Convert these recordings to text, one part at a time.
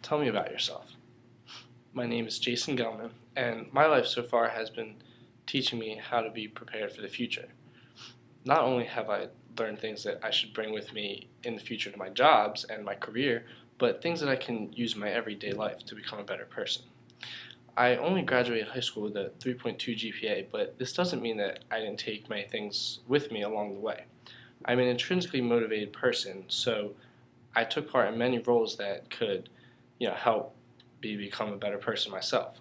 Tell me about yourself. My name is Jason Gelman, and my life so far has been teaching me how to be prepared for the future. Not only have I learned things that I should bring with me in the future to my jobs and my career, but things that I can use in my everyday life to become a better person. I only graduated high school with a 3.2 GPA, but this doesn't mean that I didn't take many things with me along the way. I'm an intrinsically motivated person, so I took part in many roles that could, help me become a better person myself.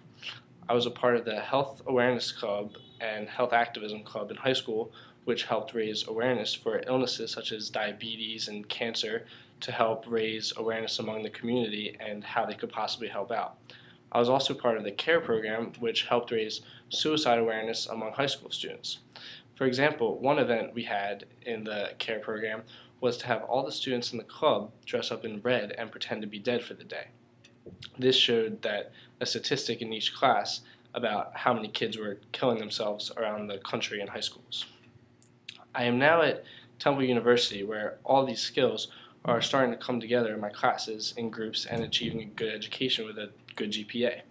I was a part of the Health Awareness Club and Health Activism Club in high school, which helped raise awareness for illnesses such as diabetes and cancer to help raise awareness among the community and how they could possibly help out. I was also part of the CARE program, which helped raise suicide awareness among high school students. For example, one event we had in the CARE program was to have all the students in the club dress up in red and pretend to be dead for the day. This showed that a statistic in each class about how many kids were killing themselves around the country in high schools. I am now at Temple University, where all these skills are starting to come together in my classes in groups and achieving a good education with a good GPA.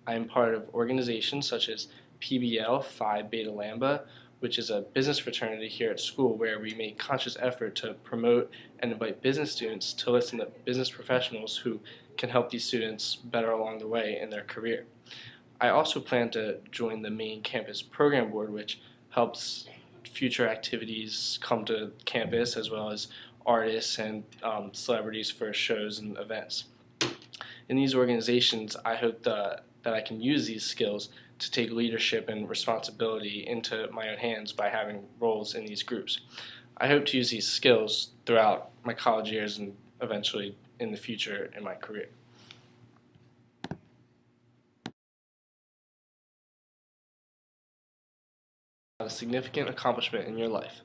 I am part of organizations such as PBL Phi Beta Lambda, which is a business fraternity here at school where we make conscious effort to promote and invite business students to listen to business professionals who can help these students better along the way in their career. I also plan to join the main campus program board, which helps future activities come to campus, as well as artists and celebrities for shows and events. In these organizations, I hope that I can use these skills to take leadership and responsibility into my own hands by having roles in these groups. I hope to use these skills throughout my college years and eventually in the future in my career. A significant accomplishment in your life.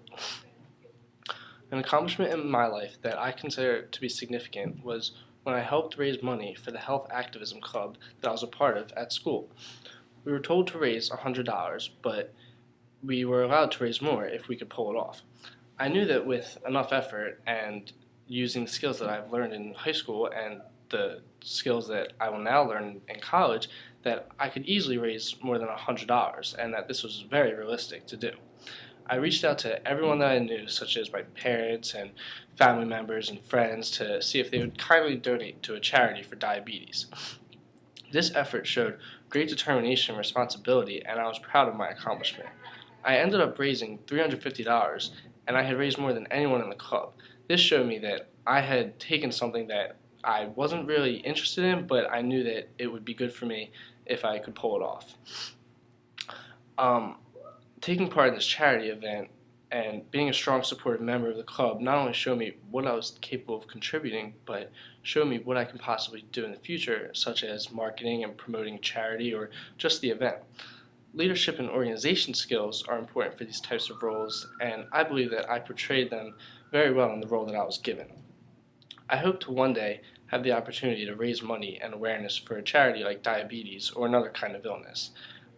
An accomplishment in my life that I consider to be significant was when I helped raise money for the Health Activism Club that I was a part of at school. We were told to raise $100, but we were allowed to raise more if we could pull it off. I knew that with enough effort and using the skills that I've learned in high school and the skills that I will now learn in college, that I could easily raise more than $100 and that this was very realistic to do. I reached out to everyone that I knew, such as my parents and family members and friends, to see if they would kindly donate to a charity for diabetes. This effort showed great determination and responsibility, and I was proud of my accomplishment. I ended up raising $350, and I had raised more than anyone in the club. This showed me that I had taken something that I wasn't really interested in, but I knew that it would be good for me if I could pull it off. Taking part in this charity event and being a strong supportive member of the club not only showed me what I was capable of contributing, but showed me what I can possibly do in the future, such as marketing and promoting charity or just the event. Leadership and organization skills are important for these types of roles, and I believe that I portrayed them very well in the role that I was given. I hope to one day have the opportunity to raise money and awareness for a charity like diabetes or another kind of illness.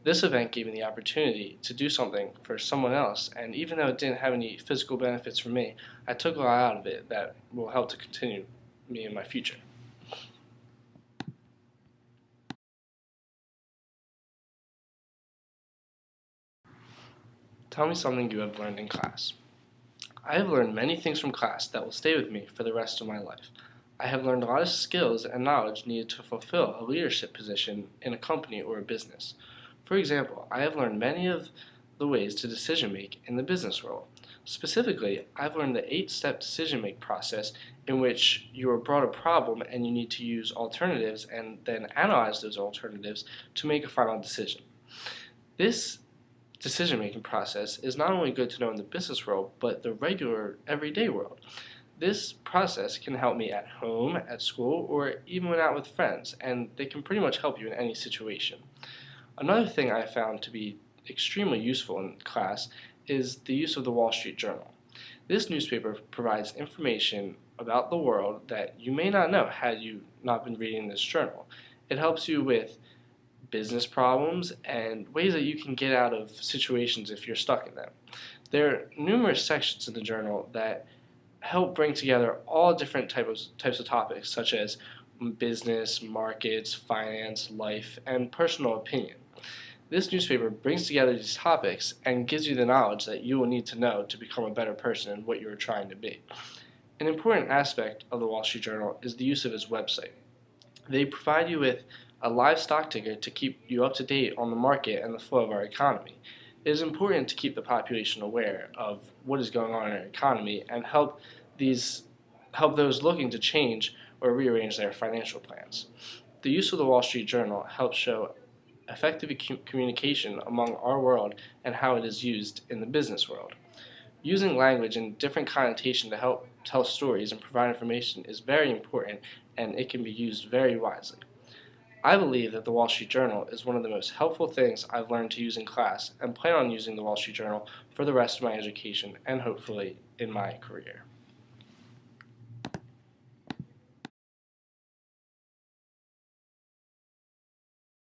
This event gave me the opportunity to do something for someone else, and even though it didn't have any physical benefits for me, I took a lot out of it that will help to continue me in my future. Tell me something you have learned in class. I have learned many things from class that will stay with me for the rest of my life. I have learned a lot of skills and knowledge needed to fulfill a leadership position in a company or a business. For example, I have learned many of the ways to decision make in the business role. Specifically, I've learned the 8-step decision make process in which you are brought a problem and you need to use alternatives and then analyze those alternatives to make a final decision. This decision making process is not only good to know in the business world, but the regular everyday world. This process can help me at home, at school, or even when out with friends, and they can pretty much help you in any situation. Another thing I found to be extremely useful in class is the use of the Wall Street Journal. This newspaper provides information about the world that you may not know had you not been reading this journal. It helps you with business problems and ways that you can get out of situations if you're stuck in them. There are numerous sections in the journal that help bring together all different types of topics, such as business, markets, finance, life, and personal opinion. This newspaper brings together these topics and gives you the knowledge that you will need to know to become a better person in what you are trying to be. An important aspect of the Wall Street Journal is the use of its website. They provide you with a live stock ticker to keep you up to date on the market and the flow of our economy. It is important to keep the population aware of what is going on in our economy and help those looking to change or rearrange their financial plans. The use of the Wall Street Journal helps show effective communication among our world and how it is used in the business world. Using language in different connotation to help tell stories and provide information is very important, and it can be used very wisely. I believe that the Wall Street Journal is one of the most helpful things I've learned to use in class, and plan on using the Wall Street Journal for the rest of my education and hopefully in my career.